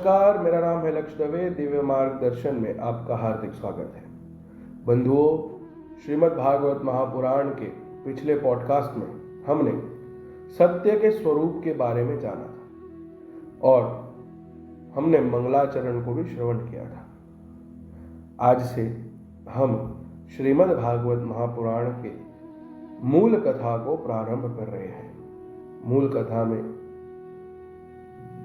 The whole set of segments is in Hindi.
नमस्कार, मेरा नाम है लक्ष्य दवे। दिव्य मार्गदर्शन में आपका हार्दिक स्वागत है। बंधुओं, श्रीमद् भागवत महापुराण के पिछले पॉडकास्ट में हमने सत्य के स्वरूप के बारे में जाना था और हमने मंगलाचरण को भी श्रवण किया था। आज से हम श्रीमद् भागवत महापुराण के मूल कथा को प्रारंभ कर रहे हैं। मूल कथा में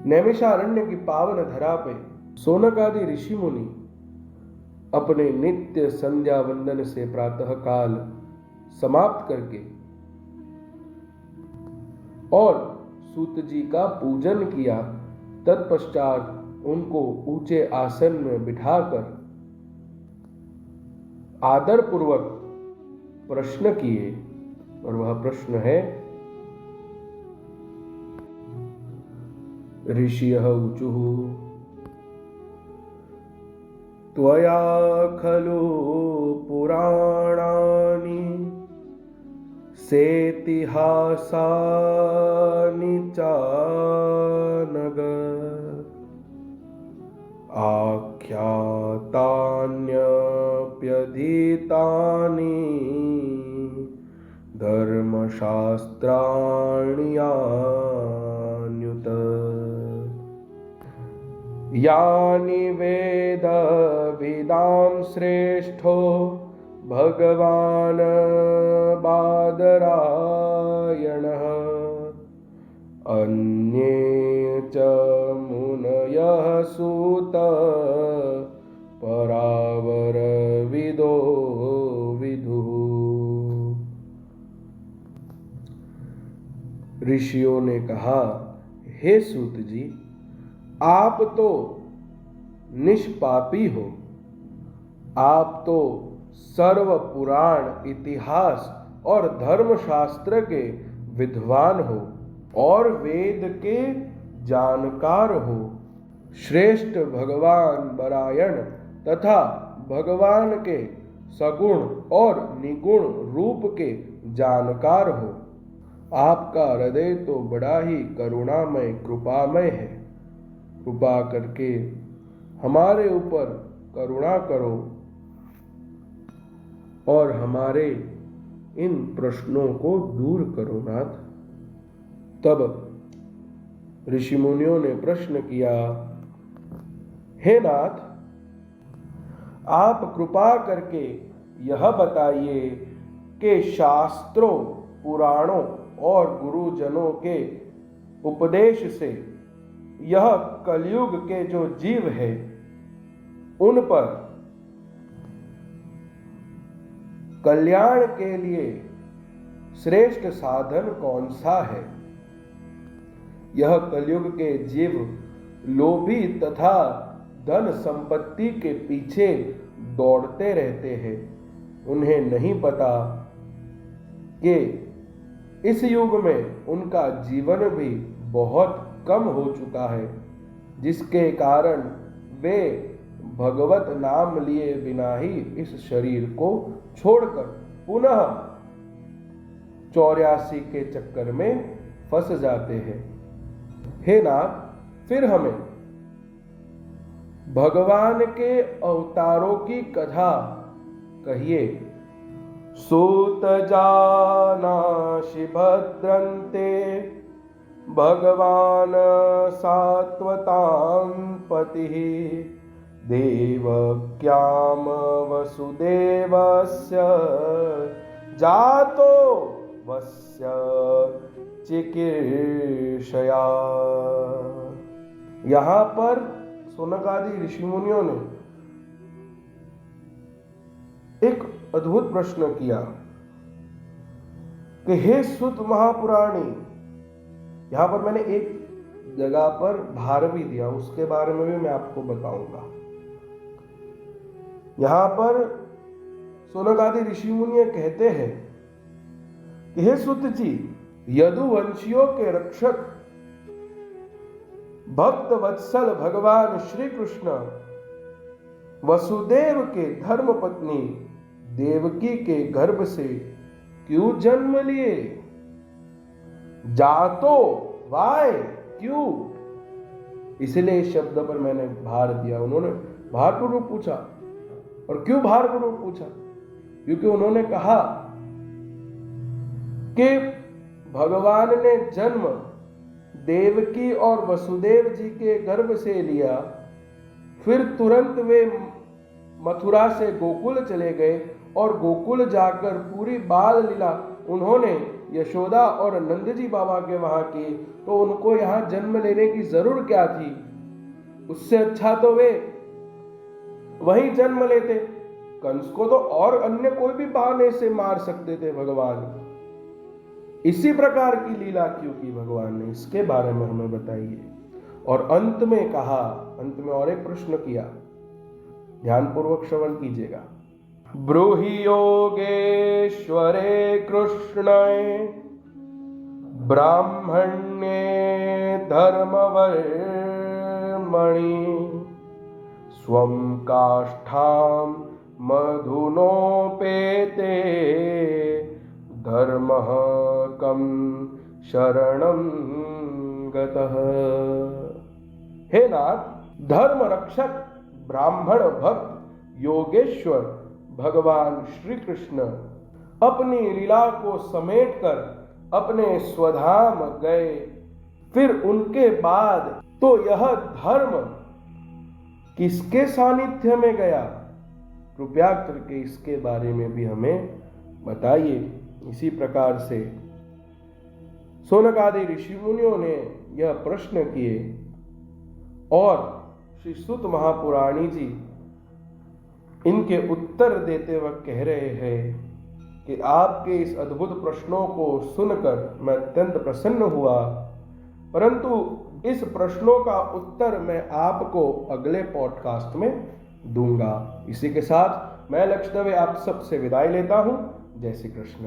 नैमिषारण्य की पावन धरा पे सोनक आदि ऋषि मुनि अपने नित्य संध्या वंदन से प्रातः काल समाप्त करके और सूत जी का पूजन किया। तत्पश्चात उनको ऊंचे आसन में बिठाकर आदर पूर्वक प्रश्न किए, और वह प्रश्न है, ऋषियः ऊचुः त्वया खलु पुराणानि सेतिहासानि चानघ आख्यातान्यप्यधीतानि धर्मशास्त्राणि यान्युत यानि वेद विदां श्रेष्ठो भगवान् बादरायणः अन्ये च मुनयः सूत परावरविदो विदुः। ऋषियों ने कहा, हे सूत जी, आप तो निष्पापी हो, आप तो सर्व पुराण, इतिहास और धर्मशास्त्र के विद्वान हो और वेद के जानकार हो। श्रेष्ठ भगवान बरायण तथा भगवान के सगुण और निगुण रूप के जानकार हो। आपका हृदय तो बड़ा ही करुणामय, कृपामय है। कृपा करके हमारे ऊपर करुणा करो और हमारे इन प्रश्नों को दूर करो नाथ। तब ऋषि मुनियों ने प्रश्न किया, हे नाथ, आप कृपा करके यह बताइए कि शास्त्रों, पुराणों और गुरुजनों के उपदेश से यह कलयुग के जो जीव है उन पर कल्याण के लिए श्रेष्ठ साधन कौन सा है। यह कलयुग के जीव लोभी तथा धन संपत्ति के पीछे दौड़ते रहते हैं। उन्हें नहीं पता कि इस युग में उनका जीवन भी बहुत कम हो चुका है, जिसके कारण वे भगवत नाम लिए बिना ही इस शरीर को छोड़कर पुनः 84 के चक्कर में फंस जाते हैं। हे नाथ, फिर हमें भगवान के अवतारों की कथा कहिए। सूत जानासि भद्रन्ते भगवान सात्वतां पतिः देवक्याम वसुदेवस्य जातो वस्य चिकीर्षया। यहाँ पर सोनक आदि ऋषि मुनियों ने एक अद्भुत प्रश्न किया कि हे सुत महापुराणी। यहां पर मैंने एक जगह पर भार भी दिया, उसके बारे में भी मैं आपको बताऊंगा। यहां पर सोनक आदि ऋषि मुनि कहते हैं कि हे सुत जी, यदुवंशियों के रक्षक भक्त वत्सल भगवान श्री कृष्ण वसुदेव के धर्म पत्नी देवकी के गर्भ से क्यों जन्म लिए? जातो, वाय, क्यों? इसलिए इस शब्द पर मैंने भार दिया। उन्होंने भारपूर्वक पूछा। और क्यों भारपूर्वक पूछा? क्योंकि उन्होंने कहा कि भगवान ने जन्म देवकी और वसुदेव जी के गर्भ से लिया, फिर तुरंत वे मथुरा से गोकुल चले गए और गोकुल जाकर पूरी बाल लीला उन्होंने यशोदा और नंद जी बाबा के वहां की, तो उनको यहां जन्म लेने की जरूर क्या थी? उससे अच्छा तो वे वहीं जन्म लेते। कंस को तो और अन्य कोई भी बहाने से मार सकते थे भगवान। इसी प्रकार की लीला क्यों की भगवान ने, इसके बारे में हमें बताइए। और अंत में कहा, अंत में और एक प्रश्न किया, ध्यानपूर्वक श्रवण कीजिएगा। ब्रूहि योगेश्वरे कृष्णे ब्राह्मण्ये धर्मवर्मणि स्वं काष्ठां मधुनोपेते धर्मः कं शरणं गतः। हे नाथ, धर्म रक्षक ब्राह्मण भक्त योगेश्वर भगवान श्री कृष्ण अपनी लीला को समेटकर अपने स्वधाम गए। फिर उनके बाद तो यह धर्म किसके सानिध्य में गया? कृपया करके इसके बारे में भी हमें बताइए। इसी प्रकार से शौनक आदि ऋषि मुनियों ने यह प्रश्न किए और श्री सुत महापुराणी जी इनके उत्तर देते वक्त कह रहे हैं कि आपके इस अद्भुत प्रश्नों को सुनकर मैं अत्यंत प्रसन्न हुआ, परंतु इस प्रश्नों का उत्तर मैं आपको अगले पॉडकास्ट में दूंगा। इसी के साथ मैं लक्ष्य दवे आप सबसे विदाई लेता हूं। जय श्री कृष्ण।